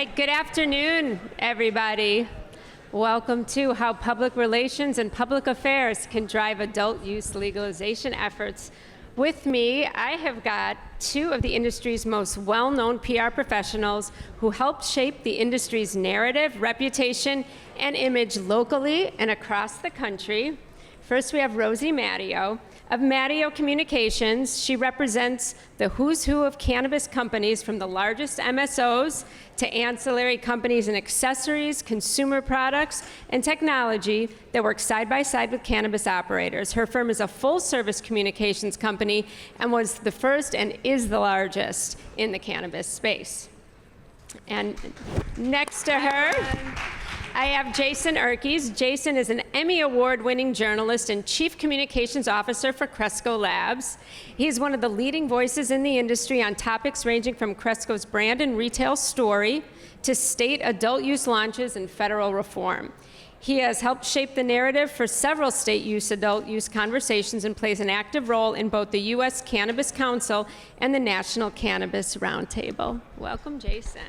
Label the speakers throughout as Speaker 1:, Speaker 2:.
Speaker 1: right, good afternoon, everybody. Welcome to How Public Relations and Public Affairs Can Drive Adult Use Legalization Efforts. With me, I have got two of the industry's most well-known PR professionals who helped shape the industry's narrative, reputation, and image locally and across the country. First, we have Rosie Matteo of Matteo Communications. She represents the who's who of cannabis companies, from the largest MSOs to ancillary companies in accessories, consumer products, and technology that work side by side with cannabis operators. Her firm is a full-service communications company and was the first and is the largest in the cannabis space. And next to her, I have Jason Erkes. Jason is an Emmy Award-winning journalist and Chief Communications Officer for Cresco Labs. He's one of the leading voices in the industry on topics ranging from Cresco's brand and retail story to state adult use launches and federal reform. He has helped shape the narrative for several state use adult use conversations and plays an active role in both the U.S. Cannabis Council and the National Cannabis Roundtable. Welcome, Jason.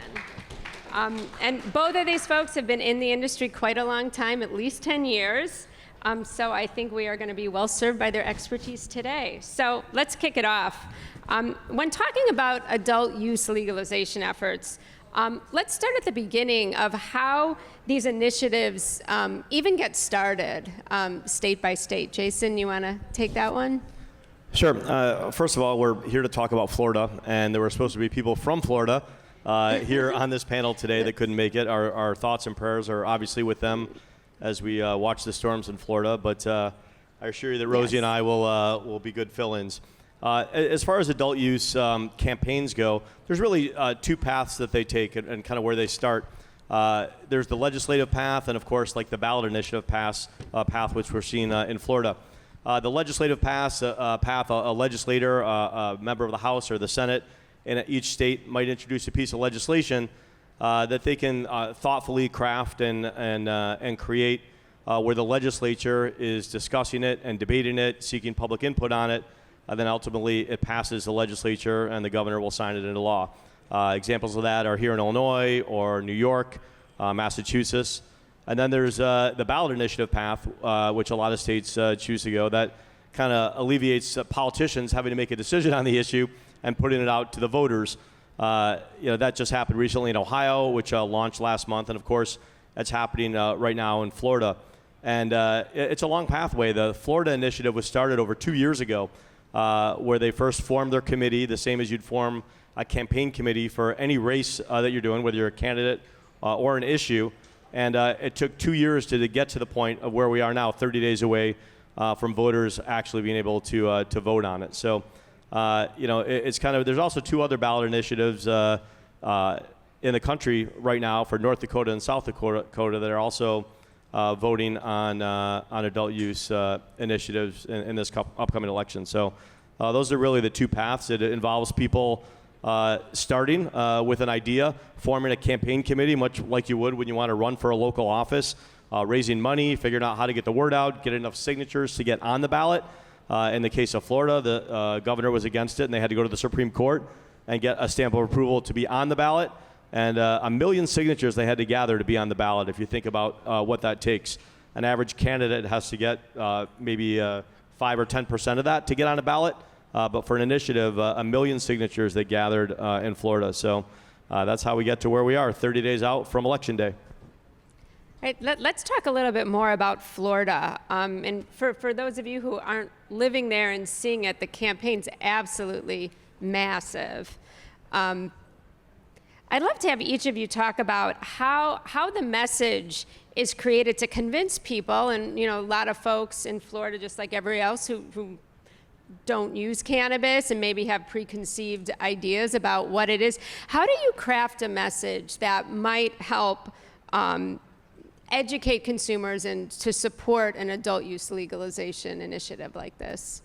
Speaker 1: And both of these folks have been in the industry quite a long time, at least 10 years. So I think we are going to be well served by their expertise today. So let's kick it off. When talking about adult use legalization efforts, let's start at the beginning of how these initiatives even get started state by state. Jason, you want to take that one?
Speaker 2: Sure. First of all, we're here to talk about Florida, and there were supposed to be people from Florida here on this panel today that couldn't make it. Our thoughts and prayers are obviously with them as we watch the storms in Florida, but I assure you that Rosie and I will be good fill-ins. As far as adult use campaigns go, there's really two paths that they take and kind of where they start. There's the legislative path and, of course, like the ballot initiative path, which we're seeing in Florida. The legislative path, a legislator, a member of the House or the Senate in each state might introduce a piece of legislation that they can thoughtfully craft and create where the legislature is discussing it and debating it, seeking public input on it, and then ultimately it passes the legislature and the governor will sign it into law. Examples of that are here in Illinois or New York, Massachusetts. And then there's the ballot initiative path, which a lot of states choose to go. That kind of alleviates politicians having to make a decision on the issue and putting it out to the voters. That just happened recently in Ohio, which launched last month, and of course, that's happening right now in Florida. And it's a long pathway. The Florida initiative was started over 2 years ago, where they first formed their committee, the same as you'd form a campaign committee for any race that you're doing, whether you're a candidate or an issue. And it took 2 years to get to the point of where we are now, 30 days away from voters actually being able to vote on it. So. It's kind of, there's also two other ballot initiatives in the country right now for North Dakota and South Dakota that are also voting on adult use initiatives in this upcoming election. So those are really the two paths. It involves people starting with an idea, forming a campaign committee, much like you would when you want to run for a local office, raising money, figuring out how to get the word out, get enough signatures to get on the ballot. In the case of Florida, the governor was against it, and they had to go to the Supreme Court and get a stamp of approval to be on the ballot. And 1 million signatures they had to gather to be on the ballot. If you think about what that takes, an average candidate has to get maybe 5 or 10% of that to get on a ballot. But for an initiative, 1 million signatures they gathered in Florida. So that's how we get to where we are, 30 days out from Election Day.
Speaker 1: Right, let's talk a little bit more about Florida. And for those of you who aren't living there and seeing it, the campaign's absolutely massive. I'd love to have each of you talk about how the message is created to convince people, and a lot of folks in Florida, just like everybody else, who don't use cannabis and maybe have preconceived ideas about what it is. How do you craft a message that might help educate consumers and to support an adult use legalization initiative like this?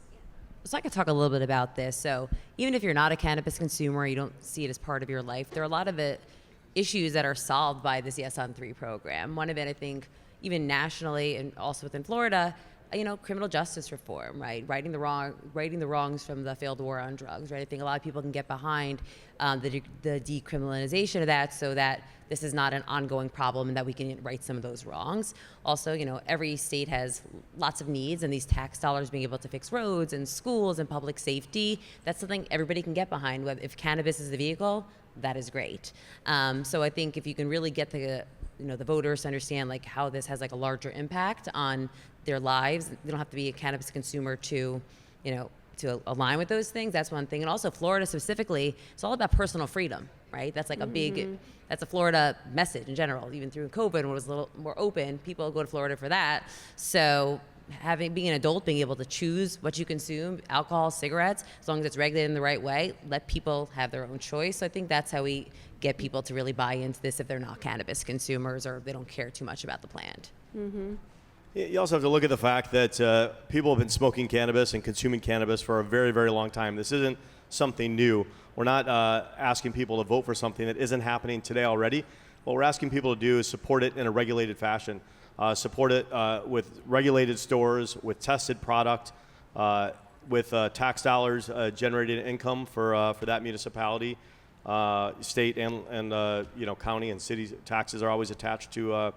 Speaker 3: So I could talk a little bit about this. So even if you're not a cannabis consumer, you don't see it as part of your life, there are a lot of issues that are solved by this Yes on 3 program. One of it, I think, even nationally and also within Florida, criminal justice reform, right? Righting the wrongs from the failed war on drugs, right? I think a lot of people can get behind the decriminalization of that, so that this is not an ongoing problem and that we can right some of those wrongs. Also, every state has lots of needs, and these tax dollars being able to fix roads and schools and public safety, that's something everybody can get behind. If cannabis is the vehicle, that is great. So I think if you can really get the voters to understand like how this has like a larger impact on their lives, they don't have to be a cannabis consumer to align with those things. That's one thing. And also Florida specifically, it's all about personal freedom, right? That's like a big, that's a Florida message in general. Even through COVID, when it was a little more open, people go to Florida for that. So being an adult, being able to choose what you consume, alcohol, cigarettes, as long as it's regulated in the right way, let people have their own choice. So I think that's how we get people to really buy into this if they're not cannabis consumers or they don't care too much about the plant.
Speaker 2: You also have to look at the fact that people have been smoking cannabis and consuming cannabis for a very, very long time. This isn't something new. We're not asking people to vote for something that isn't happening today already. What we're asking people to do is support it in a regulated fashion. Support it with regulated stores, with tested product, with tax dollars generated income for that municipality. State and county and city taxes are always attached to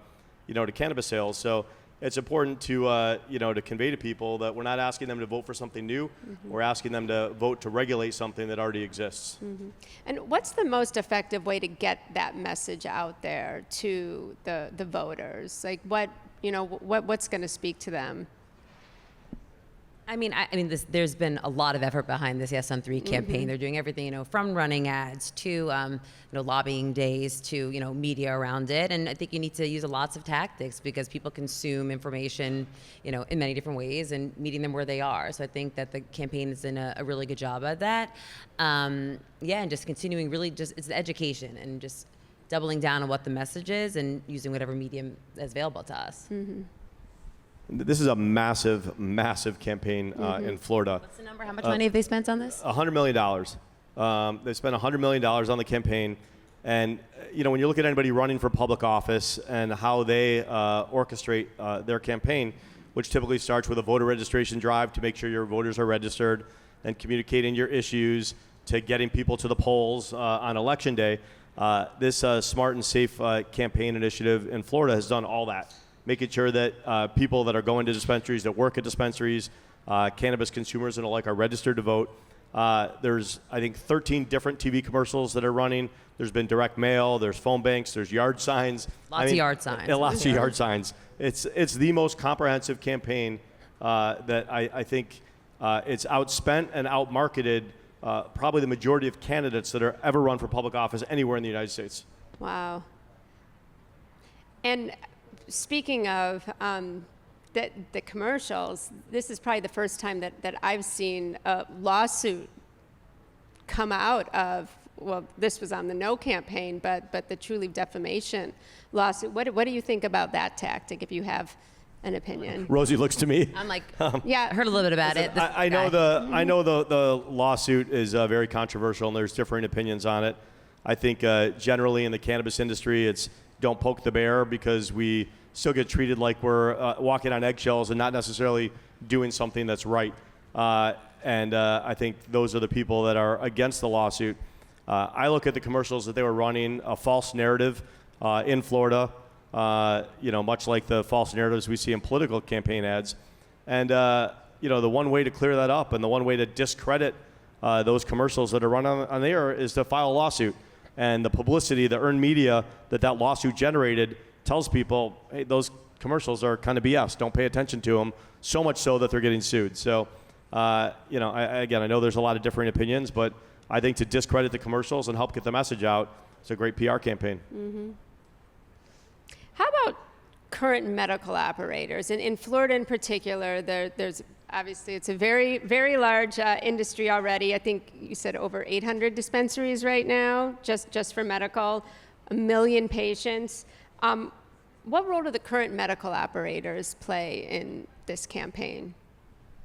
Speaker 2: to cannabis sales. So it's important to to convey to people that we're not asking them to vote for something new. We're asking them to vote to regulate something that already exists.
Speaker 1: And what's the most effective way to get that message out there to the voters? Like what's going to speak to them?
Speaker 3: There's been a lot of effort behind this Yes on 3 campaign. They're doing everything, from running ads to, lobbying days to, media around it. And I think you need to use lots of tactics because people consume information, in many different ways and meeting them where they are. So I think that the campaign is in a really good job at that. And just continuing it's the education and just doubling down on what the message is and using whatever medium is available to us.
Speaker 2: This is a massive, massive campaign in Florida.
Speaker 3: What's the number? How much money have they spent on this?
Speaker 2: $100 million. They spent $100 million on the campaign. And, when you look at anybody running for public office and how they orchestrate their campaign, which typically starts with a voter registration drive to make sure your voters are registered and communicating your issues to getting people to the polls on election day, this Smart and Safe campaign initiative in Florida has done all that. Making sure that people that are going to dispensaries, that work at dispensaries, cannabis consumers and the like are registered to vote. There's, I think, 13 different TV commercials that are running. There's been direct mail, there's phone banks, there's yard signs.
Speaker 3: Lots of yard signs.
Speaker 2: Lots of yard signs. It's the most comprehensive campaign that I think it's outspent and outmarketed probably the majority of candidates that are ever run for public office anywhere in the United States.
Speaker 1: Wow. And speaking of the commercials, this is probably the first time that I've seen a lawsuit come out of, this was on the No campaign, but the Truly defamation lawsuit. What do you think about that tactic, if you have an opinion?
Speaker 2: Rosie looks to me.
Speaker 3: I'm like,
Speaker 1: yeah,
Speaker 3: I heard a little bit about it.
Speaker 2: I know the lawsuit is very controversial, and there's differing opinions on it. I think generally in the cannabis industry, it's don't poke the bear, because we still get treated like we're walking on eggshells and not necessarily doing something that's right. And I think those are the people that are against the lawsuit. I look at the commercials that they were running, a false narrative in Florida, much like the false narratives we see in political campaign ads. And, the one way to clear that up and the one way to discredit those commercials that are run on the air is to file a lawsuit. And the publicity, the earned media that lawsuit generated tells people, hey, those commercials are kind of BS. Don't pay attention to them, so much so that they're getting sued. So, I know there's a lot of differing opinions, but I think to discredit the commercials and help get the message out, it's a great PR campaign.
Speaker 1: How about current medical operators? In Florida in particular, there's obviously it's a very, very large industry already. I think you said over 800 dispensaries right now, just for medical, 1 million patients. What role do the current medical operators play in this campaign?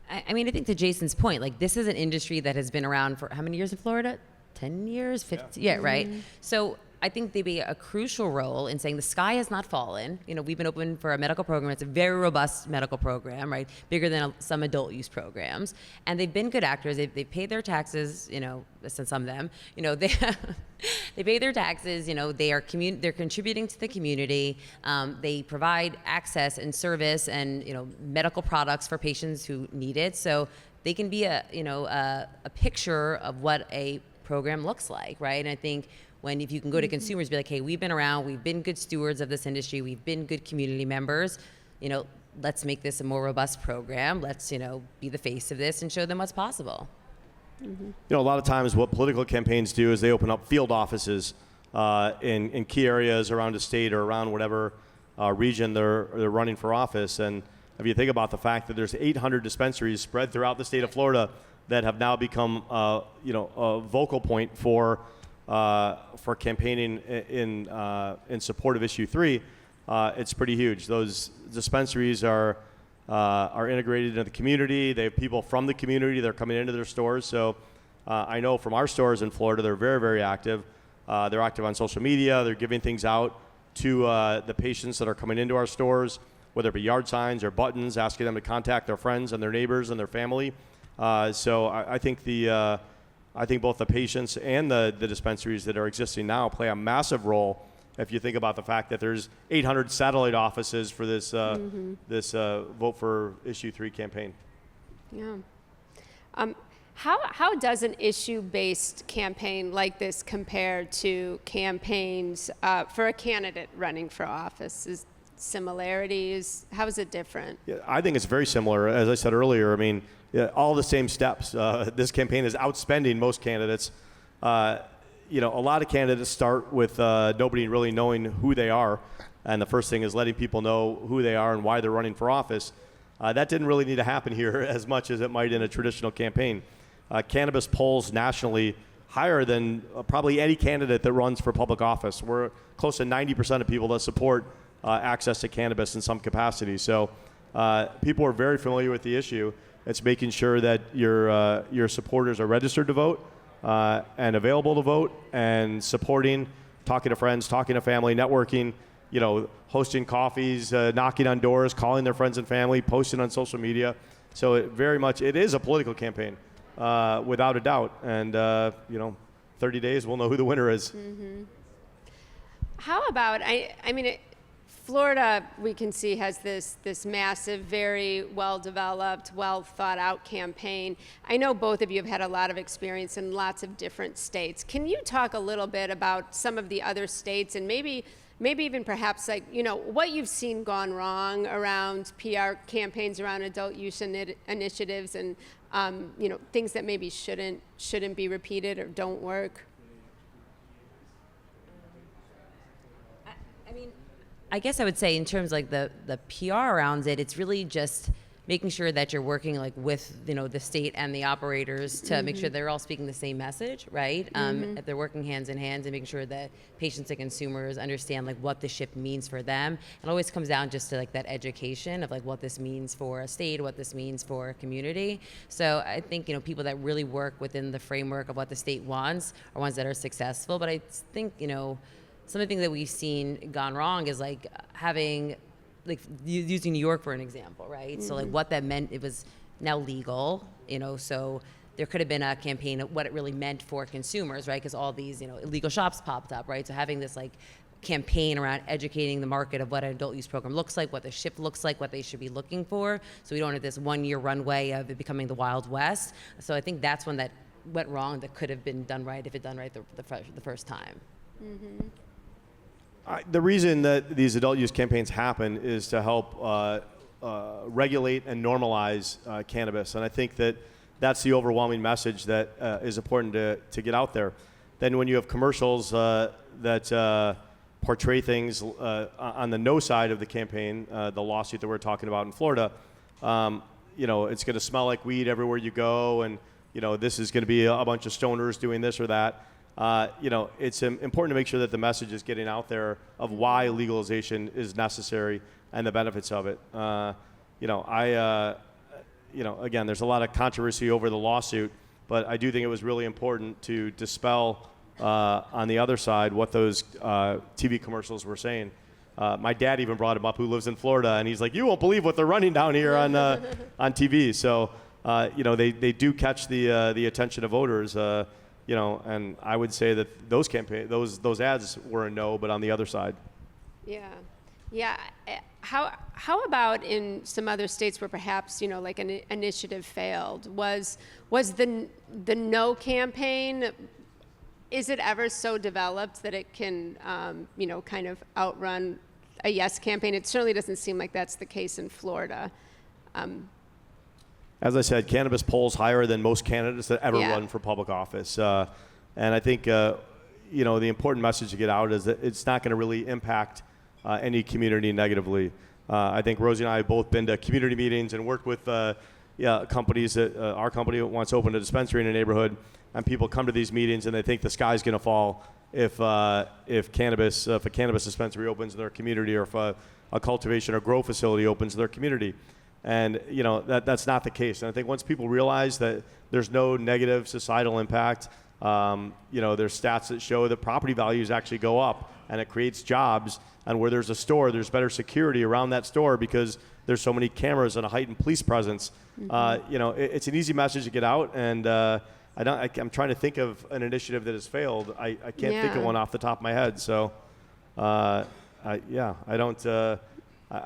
Speaker 3: I think to Jason's point, like this is an industry that has been around for how many years in Florida? 10 years, 15, yeah, right? So I think they play a crucial role in saying the sky has not fallen. We've been open for a medical program. It's a very robust medical program, right? Bigger than some adult use programs. And they've been good actors. They've paid their taxes, since some of them, they, they pay their taxes, they're contributing to the community. They provide access and service and, medical products for patients who need it. So they can be a picture of what a program looks like, right? And I think if you can go to consumers, be like, hey, we've been around, we've been good stewards of this industry, we've been good community members, let's make this a more robust program. Let's, be the face of this and show them what's possible.
Speaker 2: A lot of times what political campaigns do is they open up field offices in key areas around the state or around whatever region they're running for office. And if you think about the fact that there's 800 dispensaries spread throughout the state of Florida that have now become, a vocal point for campaigning in support of issue 3, it's pretty huge. Those dispensaries are integrated into the community. They have people from the community that are coming into their stores. So I know from our stores in Florida, they're very, very active. They're active on social media. They're giving things out to the patients that are coming into our stores, whether it be yard signs or buttons, asking them to contact their friends and their neighbors and their family. So I think I think both the patients and the dispensaries that are existing now play a massive role. If you think about the fact that there's 800 satellite offices for this this Vote for Issue 3 campaign.
Speaker 1: Yeah. How does an issue-based campaign like this compare to campaigns for a candidate running for office? Is similarities? How is it different?
Speaker 2: Yeah, I think it's very similar. As I said earlier, I mean, all the same steps. This campaign is outspending most candidates. A lot of candidates start with nobody really knowing who they are, and the first thing is letting people know who they are and why they're running for office. That didn't really need to happen here as much as it might in a traditional campaign. Cannabis polls nationally higher than probably any candidate that runs for public office. We're close to 90% of people that support access to cannabis in some capacity. So people are very familiar with the issue. It's making sure that your supporters are registered to vote and available to vote, and supporting, talking to friends, talking to family, networking, hosting coffees, knocking on doors, calling their friends and family, posting on social media. So it is a political campaign, without a doubt. And 30 days, we'll know who the winner is.
Speaker 1: Mm-hmm. How about, Florida, we can see, has this massive, very well-developed, well-thought-out campaign. I know both of you have had a lot of experience in lots of different states. Can you talk a little bit about some of the other states, and maybe even perhaps what you've seen gone wrong around PR campaigns around adult use initiatives, and things that maybe shouldn't be repeated or don't work?
Speaker 3: I guess I would say in terms of the PR around it, it's really just making sure that you're working with the state and the operators to make sure they're all speaking the same message, right? If they're working hands in hand and making sure that patients and consumers understand what the shift means for them. It always comes down just to that education of what this means for a state, what this means for a community. So I think people that really work within the framework of what the state wants are ones that are successful. But I think some of the things that we've seen gone wrong is having, using New York for an example, right? So what that meant, it was now legal, so there could have been a campaign of what it really meant for consumers, right? Because all these, illegal shops popped up, right? So having this campaign around educating the market of what an adult use program looks like, what the shift looks like, what they should be looking for, so we don't have this 1 year runway of it becoming the Wild West. So I think that's one that went wrong that could have been done right if it done right the first time.
Speaker 1: Mm-hmm.
Speaker 2: The reason that these adult use campaigns happen is to help regulate and normalize cannabis. And I think that that's the overwhelming message that is important to get out there. Then when you have commercials that portray things on the no side of the campaign, the lawsuit that we're talking about in Florida, it's going to smell like weed everywhere you go, and this is going to be a bunch of stoners doing this or that. It's important to make sure that the message is getting out there of why legalization is necessary and the benefits of it. Again, there's a lot of controversy over the lawsuit, but I do think it was really important to dispel on the other side, what those TV commercials were saying. My dad even brought him up, who lives in Florida, and he's like, "You won't believe what they're running down here on TV." So, they do catch the attention of voters. And I would say that those ads were a no, but on the other side.
Speaker 1: Yeah. How about in some other states where perhaps like an initiative failed? Was the no campaign? Is it ever so developed that it can kind of outrun a yes campaign? It certainly doesn't seem like that's the case in Florida.
Speaker 2: As I said, cannabis polls higher than most candidates that ever run for public office. And I think, the important message to get out is that it's not going to really impact any community negatively. I think Rosie and I have both been to community meetings and worked with companies that our company wants to open a dispensary in a neighborhood, and people come to these meetings and they think the sky's going to fall if a cannabis dispensary opens in their community, or if a cultivation or grow facility opens in their community. And that's not the case. And I think once people realize that there's no negative societal impact, there's stats that show that property values actually go up, and it creates jobs. And where there's a store, there's better security around that store because there's so many cameras and a heightened police presence. It's an easy message to get out. And I'm trying to think of an initiative that has failed. I can't think of one off the top of my head. So, I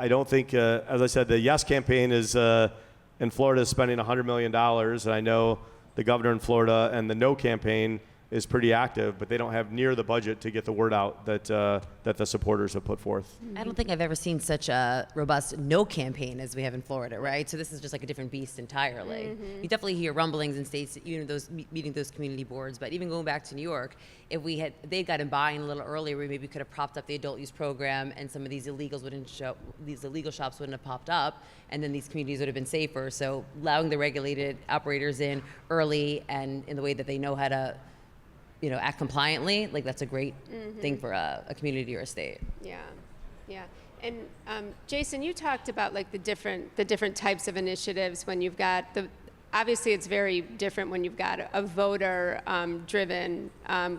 Speaker 2: don't think, as I said, the yes campaign is in Florida spending $100 million, and I know the governor in Florida and the no campaign is pretty active, but they don't have near the budget to get the word out that the supporters have put forth.
Speaker 3: I don't think I've ever seen such a robust no campaign as we have in Florida, right? So this is just like a different beast entirely. You definitely hear rumblings in states, those meeting those community boards, but even going back to New York, if they'd gotten buying a little earlier, we maybe could have propped up the adult use program, and some of these illegal shops wouldn't have popped up, and then these communities would have been safer. So allowing the regulated operators in early and in the way that they know how to act compliantly, like that's a great thing for a community or a state.
Speaker 1: Yeah. And Jason, you talked about like the different types of initiatives when you've got obviously it's very different when you've got a voter driven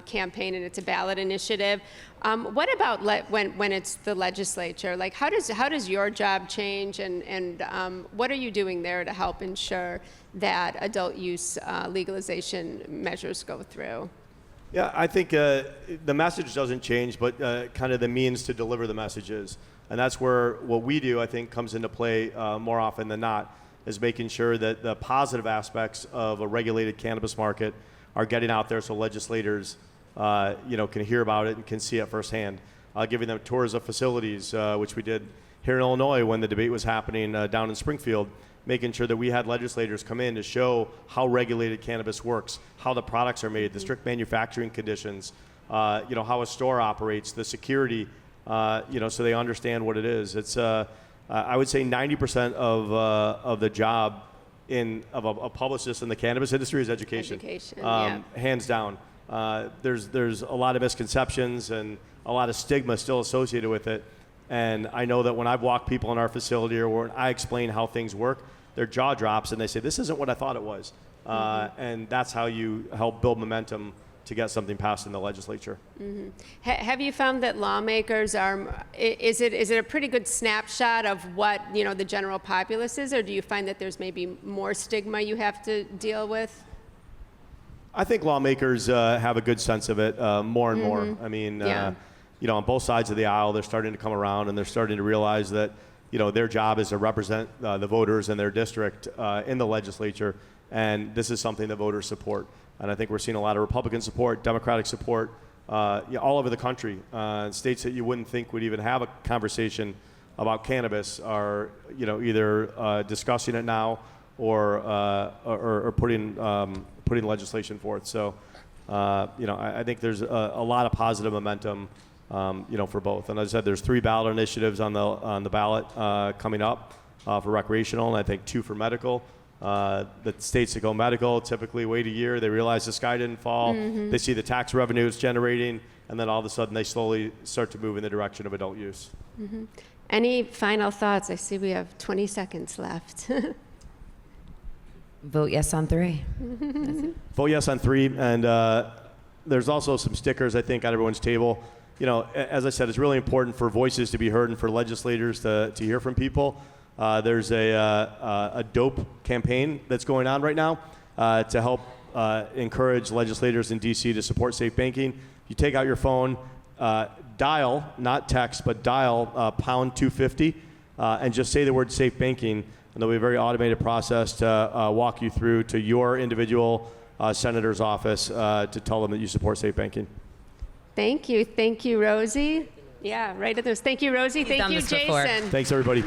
Speaker 1: campaign and it's a ballot initiative. What about when it's the legislature? Like how does your job change, and what are you doing there to help ensure that adult use legalization measures go through?
Speaker 2: Yeah, I think the message doesn't change, but kind of the means to deliver the messages. And that's where what we do, I think, comes into play more often than not, is making sure that the positive aspects of a regulated cannabis market are getting out there so legislators can hear about it and can see it firsthand. Giving them tours of facilities, which we did here in Illinois when the debate was happening down in Springfield, making sure that we had legislators come in to show how regulated cannabis works, how the products are made, the strict manufacturing conditions, how a store operates, the security, so they understand what it is. It's, I would say 90% of the job of a publicist in the cannabis industry is education. Hands down. There's a lot of misconceptions and a lot of stigma still associated with it. And I know that when I've walked people in our facility or when I explain how things work, their jaw drops and they say, "This isn't what I thought it was." And that's how you help build momentum to get something passed in the legislature.
Speaker 1: Have you found that lawmakers is it a pretty good snapshot of what the general populace is, or do you find that there's maybe more stigma you have to deal with?
Speaker 2: I think lawmakers have a good sense of it more and more. I mean, on both sides of the aisle, they're starting to come around and they're starting to realize that their job is to represent the voters in their district in the legislature, and this is something that voters support. And I think we're seeing a lot of Republican support, Democratic support, all over the country. States that you wouldn't think would even have a conversation about cannabis are, either discussing it now or putting legislation forth. So, I think there's a lot of positive momentum, for both. And as I said, there's 3 ballot initiatives on the ballot coming up for recreational, and I think 2 for medical. The states that go medical typically wait a year. They realize the sky didn't fall. They see the tax revenue it's generating, and then all of a sudden they slowly start to move in the direction of adult use.
Speaker 1: Any final thoughts? I see we have 20 seconds left.
Speaker 3: Vote yes on 3.
Speaker 2: Vote yes on 3, and there's also some stickers, I think, on everyone's table. You know, as I said, it's really important for voices to be heard and for legislators to hear from people. There's a DOPE campaign that's going on right now to help encourage legislators in D.C. to support safe banking. You take out your phone, dial, not text, but dial pound 250 and just say the word safe banking, and there'll be a very automated process to walk you through to your individual senator's office to tell them that you support safe banking.
Speaker 1: Thank you, Rosie. Yeah, right at those. Thank you, Rosie.
Speaker 3: He's
Speaker 1: Thank
Speaker 3: done
Speaker 1: you,
Speaker 3: this before.
Speaker 1: Jason.
Speaker 2: Thanks, everybody.